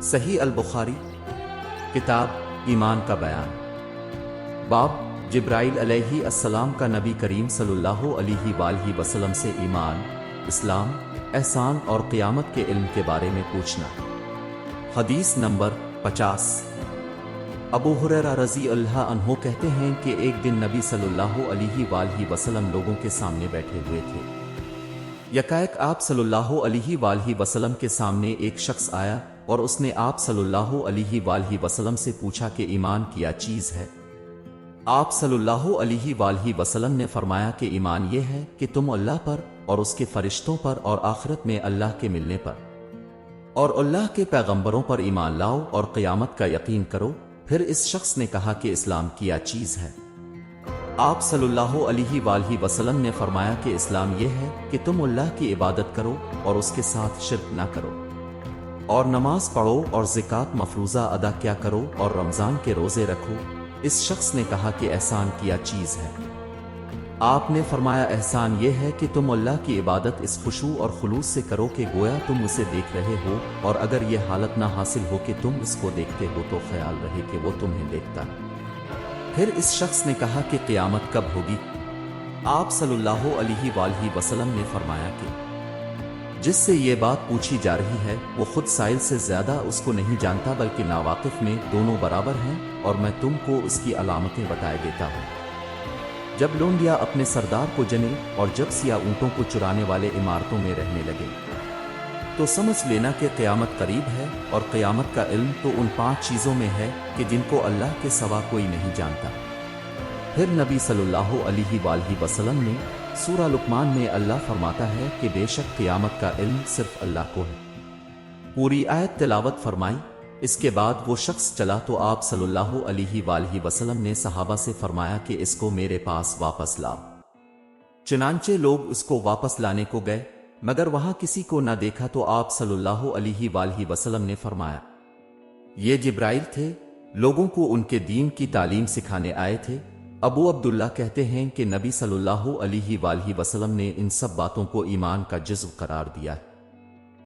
صحیح البخاری کتاب ایمان کا بیان باب جبرائیل علیہ السلام کا نبی کریم صلی اللہ علیہ وآلہ وسلم سے ایمان، اسلام، احسان اور قیامت کے علم کے بارے میں پوچھنا۔ حدیث نمبر 50۔ ابو ہریرہ رضی اللہ عنہ کہتے ہیں کہ ایک دن نبی صلی اللہ علیہ وآلہ وسلم لوگوں کے سامنے بیٹھے ہوئے تھے۔ یکایک آپ صلی اللہ علیہ وآلہ وسلم کے سامنے ایک شخص آیا اور اس نے آپ صلی اللہ علیہ وآلہ وسلم سے پوچھا کہ ایمان کیا چیز ہے؟ آپ صلی اللہ علیہ وآلہ وسلم نے فرمایا کہ ایمان یہ ہے کہ تم اللہ پر اور اس کے فرشتوں پر اور آخرت میں اللہ کے ملنے پر اور اللہ کے پیغمبروں پر ایمان لاؤ اور قیامت کا یقین کرو۔ پھر اس شخص نے کہا کہ اسلام کیا چیز ہے؟ آپ صلی اللہ علیہ وآلہ وسلم نے فرمایا کہ اسلام یہ ہے کہ تم اللہ کی عبادت کرو اور اس کے ساتھ شرک نہ کرو، اور نماز پڑھو اور زکوٰۃ مفروضہ ادا کیا کرو اور رمضان کے روزے رکھو۔ اس شخص نے کہا کہ احسان کیا چیز ہے؟ آپ نے فرمایا احسان یہ ہے کہ تم اللہ کی عبادت اس خشوع اور خلوص سے کرو کہ گویا تم اسے دیکھ رہے ہو، اور اگر یہ حالت نہ حاصل ہو کہ تم اس کو دیکھتے ہو تو خیال رہے کہ وہ تمہیں دیکھتا ہے۔ پھر اس شخص نے کہا کہ قیامت کب ہوگی؟ آپ صلی اللہ علیہ وآلہ وسلم نے فرمایا کہ جس سے یہ بات پوچھی جا رہی ہے وہ خود سائل سے زیادہ اس کو نہیں جانتا، بلکہ ناواقف میں دونوں برابر ہیں، اور میں تم کو اس کی علامتیں بتائے دیتا ہوں۔ جب لونڈیا اپنے سردار کو جنے اور جب سیاہ اونٹوں کو چرانے والے عمارتوں میں رہنے لگے تو سمجھ لینا کہ قیامت قریب ہے، اور قیامت کا علم تو ان 5 چیزوں میں ہے کہ جن کو اللہ کے سوا کوئی نہیں جانتا۔ پھر نبی صلی اللہ علیہ وآلہ وسلم نے سورہ لقمان میں اللہ فرماتا ہے کہ بے شک قیامت کا علم صرف اللہ کو ہے، پوری آیت تلاوت فرمائی۔ اس کے بعد وہ شخص چلا تو آپ صلی اللہ علیہ وآلہ وسلم نے صحابہ سے فرمایا کہ اس کو میرے پاس واپس لاؤ۔ چنانچہ لوگ اس کو واپس لانے کو گئے، مگر وہاں کسی کو نہ دیکھا تو آپ صلی اللہ علیہ وآلہ وسلم نے فرمایا یہ جبرائیل تھے، لوگوں کو ان کے دین کی تعلیم سکھانے آئے تھے۔ ابو عبداللہ کہتے ہیں کہ نبی صلی اللہ علیہ وآلہ وسلم نے ان سب باتوں کو ایمان کا جزو قرار دیا ہے۔